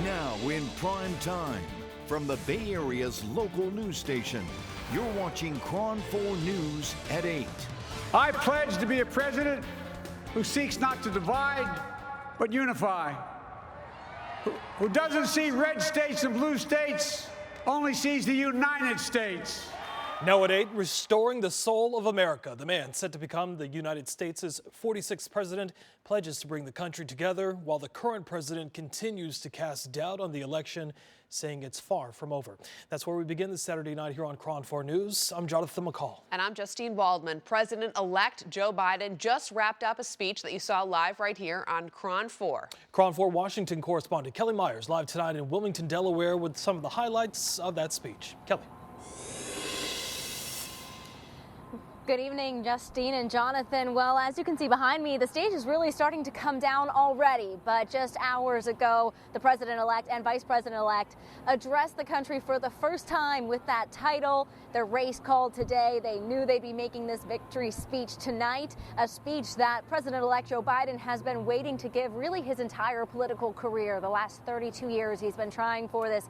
Now in prime time, from the Bay Area's local news station, you're watching KRON 4 News at 8. I pledge to be a president who seeks not to divide, but unify. Who doesn't see red states and blue states, only sees the United States. Now at 8, restoring the soul of America. The man set to become the United States' 46th president pledges to bring the country together while the current president continues to cast doubt on the election, saying it's far from over. That's where we begin this Saturday night here on KRON 4 News. I'm Jonathan McCall. And I'm Justine Waldman. President-elect Joe Biden just wrapped up a speech that you saw live right here on KRON 4. KRON 4 Washington correspondent Kelly Myers live tonight in Wilmington, Delaware with some of the highlights of that speech. Kelly. Good evening, Justine and Jonathan. Well, as you can see behind me, the stage is really starting to come down already. But just hours ago, the president-elect and vice president-elect addressed the country for the first time with that title. Their race called today. They knew they'd be making this victory speech tonight, a speech that President-elect Joe Biden has been waiting to give really his entire political career. The last 32 years, he's been trying for this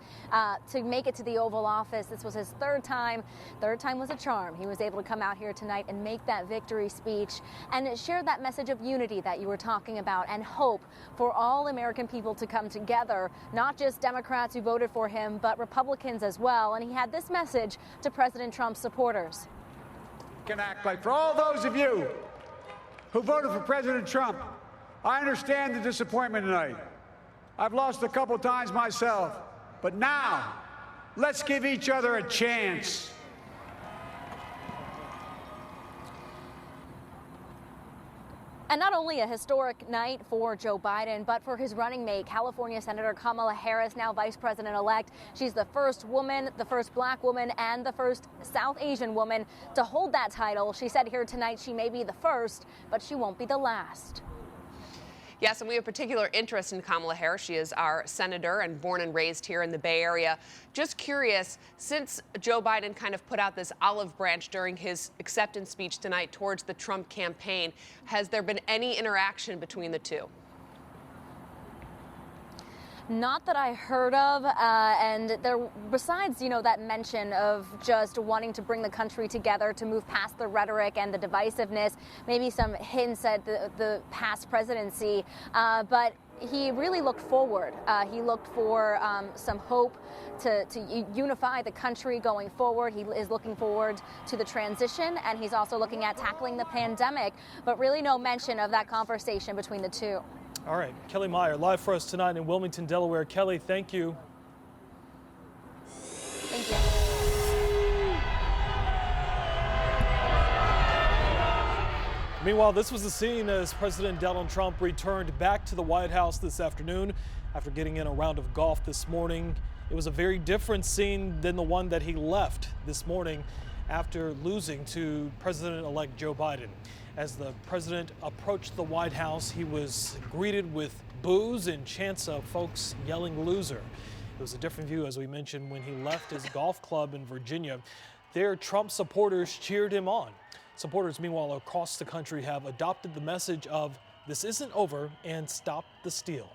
to make it to the Oval Office. This was his third time. Third time was a charm. He was able to come out here tonight and make that victory speech and share that message of unity that you were talking about and hope for all American people to come together, not just Democrats who voted for him, but Republicans as well. And he had this message to President Trump's supporters. Can act like for all those of you who voted for President Trump, I understand the disappointment tonight. I've lost a couple times myself, but now let's give each other a chance. And not only a historic night for Joe Biden, but for his running mate, California Senator Kamala Harris, now vice president-elect. She's the first woman, the first black woman, and the first South Asian woman to hold that title. She said here tonight she may be the first, but she won't be the last. Yes, and we have particular interest in Kamala Harris. She is our senator and born and raised here in the Bay Area. Just curious, since Joe Biden kind of put out this olive branch during his acceptance speech tonight towards the Trump campaign, has there been any interaction between the two? Not that I heard of, and there, besides, that mention of just wanting to bring the country together to move past the rhetoric and the divisiveness, maybe some hints at the past presidency, but he really looked forward. He looked for some hope to unify the country going forward. He is looking forward to the transition, and he's also looking at tackling the pandemic, but really no mention of that conversation between the two. All right, Kelly Meyer live for us tonight in Wilmington, Delaware. Kelly, thank you. Thank you. Meanwhile, this was the scene as President Donald Trump returned back to the White House this afternoon after getting in a round of golf this morning. It was a very different scene than the one that he left this morning after losing to President-elect Joe Biden. As the president approached the White House, he was greeted with boos and chants of folks yelling "loser." It was a different view, as we mentioned, when he left his golf club in Virginia. There, Trump supporters cheered him on. Supporters, meanwhile, across the country have adopted the message of "this isn't over" and "stop the steal."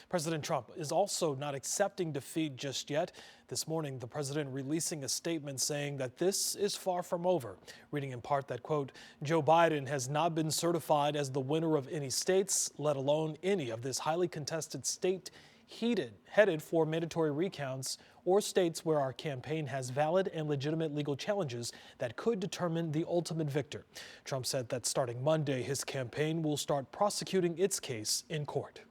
President Trump is also not accepting defeat just yet. This morning, the president releasing a statement saying that this is far from over, reading in part that, quote, Joe Biden has not been certified as the winner of any states, let alone any of this highly contested state headed for mandatory recounts or states where our campaign has valid and legitimate legal challenges that could determine the ultimate victor. Trump said that starting Monday, his campaign will start prosecuting its case in court.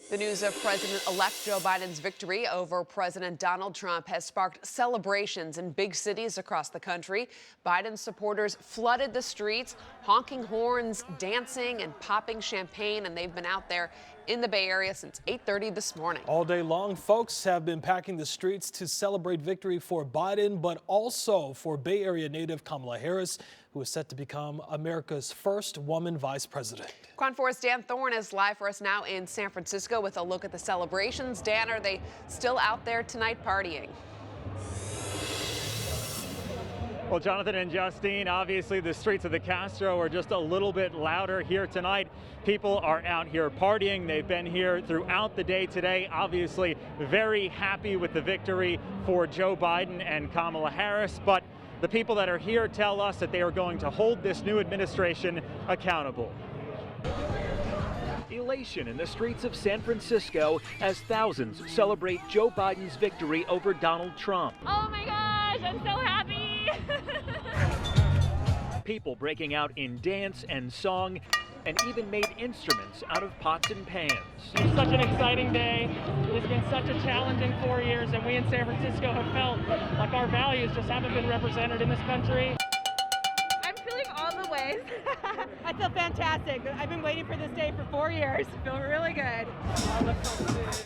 The news of President-elect Joe Biden's victory over President Donald Trump has sparked celebrations in big cities across the country. Biden supporters flooded the streets, honking horns, dancing and popping champagne, and they've been out there in the Bay Area since 8:30 this morning. All day long, folks have been packing the streets to celebrate victory for Biden, but also for Bay Area native Kamala Harris, who is set to become America's first woman vice president. KRON 4's Dan Thorne is live for us now in San Francisco with a look at the celebrations. Dan, are they still out there tonight partying? Well, Jonathan and Justine, obviously the streets of the Castro are just a little bit louder here tonight. People are out here partying. They've been here throughout the day today, obviously very happy with the victory for Joe Biden and Kamala Harris. But the people that are here tell us that they are going to hold this new administration accountable. Elation in the streets of San Francisco as thousands celebrate Joe Biden's victory over Donald Trump. Oh my gosh, I'm so happy! People breaking out in dance and song and even made instruments out of pots and pans. It's such an exciting day. It's been such a challenging 4 years, and we in San Francisco have felt like our values just haven't been represented in this country. I'm feeling all the ways. I feel fantastic. I've been waiting for this day for 4 years. I feel really good.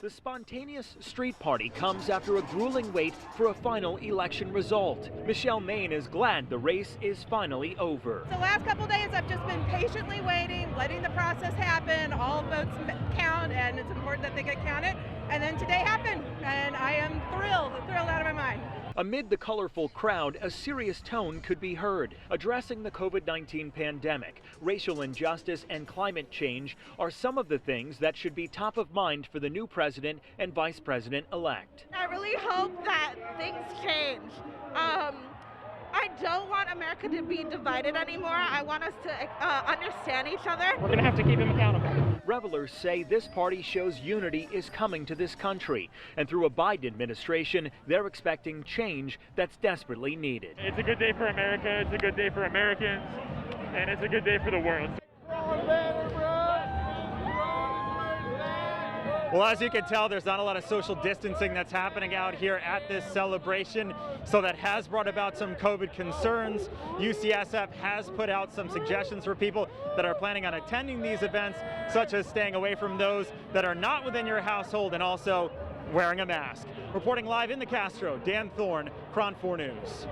The spontaneous street party comes after a grueling wait for a final election result. Michelle Maine is glad the race is finally over. The last couple days I've just been patiently waiting, letting the process happen. All votes count, and it's important that they get counted. And then today happened, and I am thrilled out of my mind. Amid the colorful crowd, a serious tone could be heard. Addressing the COVID-19 pandemic, racial injustice, and climate change are some of the things that should be top of mind for the new president and vice president-elect. I really hope that things change. I don't want America to be divided anymore. I want us to understand each other. We're going to have to keep him accountable. Revelers say this party shows unity is coming to this country, and through a Biden administration, they're expecting change that's desperately needed. It's a good day for America, it's a good day for Americans, and it's a good day for the world. Well, as you can tell, there's not a lot of social distancing that's happening out here at this celebration, so that has brought about some COVID concerns. UCSF has put out some suggestions for people that are planning on attending these events, such as staying away from those that are not within your household and also wearing a mask. Reporting live in the Castro, Dan Thorne, KRON 4 News.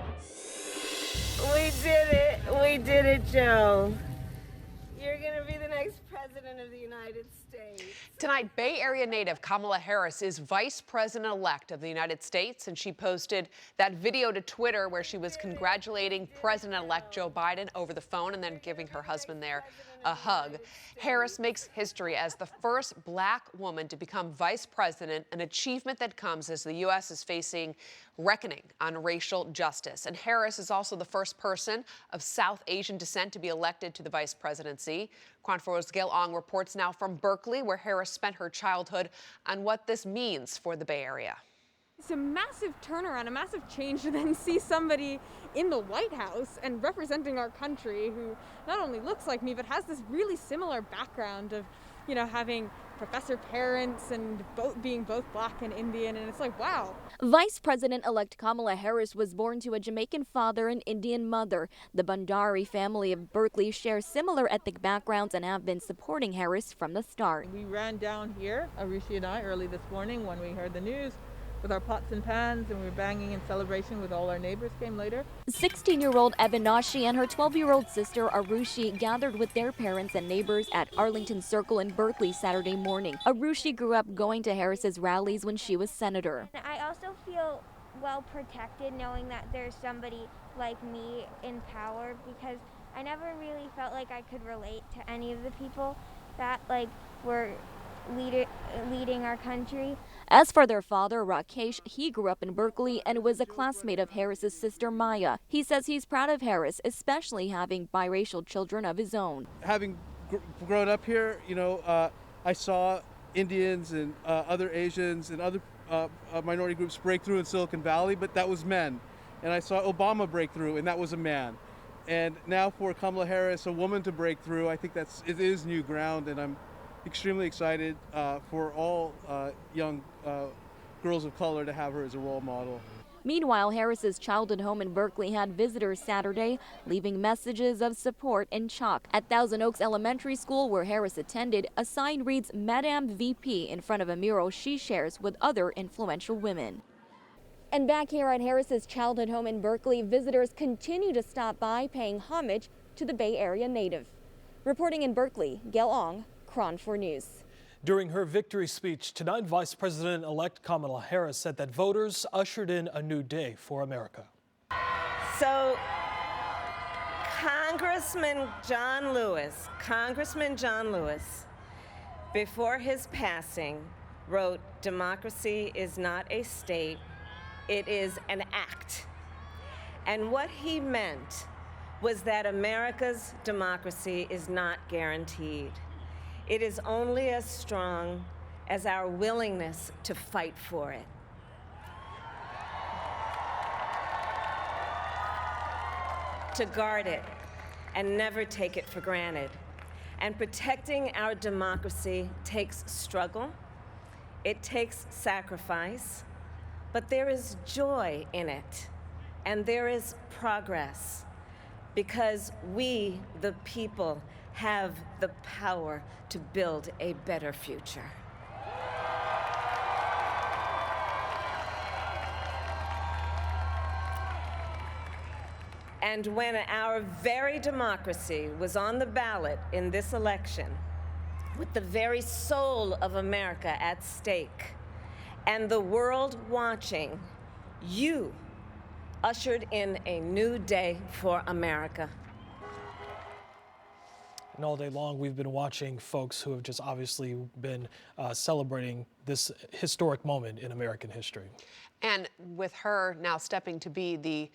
We did it, Joe. You're gonna be the next president of the United States. Tonight, Bay Area native Kamala Harris is vice president-elect of the United States, and she posted that video to Twitter where she was congratulating President-elect Joe Biden over the phone and then giving her husband there a hug. Harris makes history as the first black woman to become vice president, an achievement that comes as the U.S. is facing reckoning on racial justice. And Harris is also the first person of South Asian descent to be elected to the vice presidency. KRON 4's Gail Ong reports now from Berkeley, where Harris spent her childhood, on what this means for the Bay Area. It's a massive turnaround, a massive change to then see somebody in the White House and representing our country who not only looks like me, but has this really similar background of, you know, having professor parents and being both black and Indian, and it's like, wow. Vice President-elect Kamala Harris was born to a Jamaican father and Indian mother. The Bhandari family of Berkeley share similar ethnic backgrounds and have been supporting Harris from the start. We ran down here, Arushi and I, early this morning when we heard the news, with our pots and pans, and we were banging in celebration with all our neighbors came later. 16-year-old Abinashi and her 12-year-old sister Arushi gathered with their parents and neighbors at Arlington Circle in Berkeley Saturday morning. Arushi grew up going to Harris's rallies when she was senator. I also feel well protected knowing that there's somebody like me in power, because I never really felt like I could relate to any of the people that were leading our country. As for their father, Rakesh, he grew up in Berkeley and was a classmate of Harris's sister Maya. He says he's proud of Harris, especially having biracial children of his own. Having grown up here, you know, I saw Indians and other Asians and other minority groups break through in Silicon Valley, but that was men. And I saw Obama break through, and that was a man. And now for Kamala Harris, a woman to break through, I think it is new ground, and I'm extremely excited for all young girls of color to have her as a role model. Meanwhile, Harris's childhood home in Berkeley had visitors Saturday, leaving messages of support in chalk. At Thousand Oaks Elementary School, where Harris attended, a sign reads Madame VP in front of a mural she shares with other influential women. And back here at Harris's childhood home in Berkeley, visitors continue to stop by, paying homage to the Bay Area native. Reporting in Berkeley, Gail Ong, KRON 4 News. During her victory speech tonight, Vice President-elect Kamala Harris said that voters ushered in a new day for America. So Congressman John Lewis, before his passing, wrote, "Democracy is not a state, it is an act." And what he meant was that America's democracy is not guaranteed. It is only as strong as our willingness to fight for it. To guard it and never take it for granted. And protecting our democracy takes struggle, it takes sacrifice, but there is joy in it, and there is progress, because we, the people, have the power to build a better future. And when our very democracy was on the ballot in this election, with the very soul of America at stake, and the world watching, you ushered in a new day for America. And all day long, we've been watching folks who have just obviously been celebrating this historic moment in American history. And with her now stepping to be the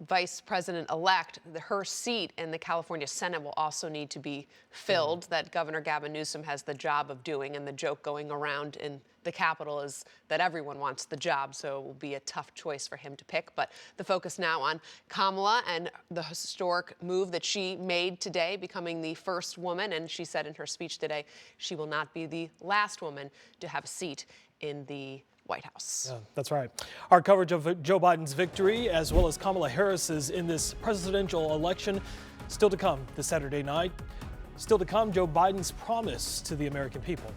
Vice President-elect, her seat in the California Senate will also need to be filled. That Governor Gavin Newsom has the job of doing, and the joke going around in the Capitol is that everyone wants the job, so it will be a tough choice for him to pick. But the focus now on Kamala and the historic move that she made today, becoming the first woman, and she said in her speech today she will not be the last woman to have a seat in the White House. Yeah, that's right. Our coverage of Joe Biden's victory, as well as Kamala Harris's in this presidential election, still to come this Saturday night. Still to come, Joe Biden's promise to the American people.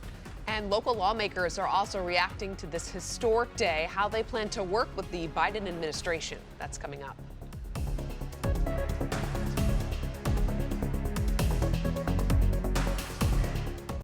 And local lawmakers are also reacting to this historic day, how they plan to work with the Biden administration. That's coming up.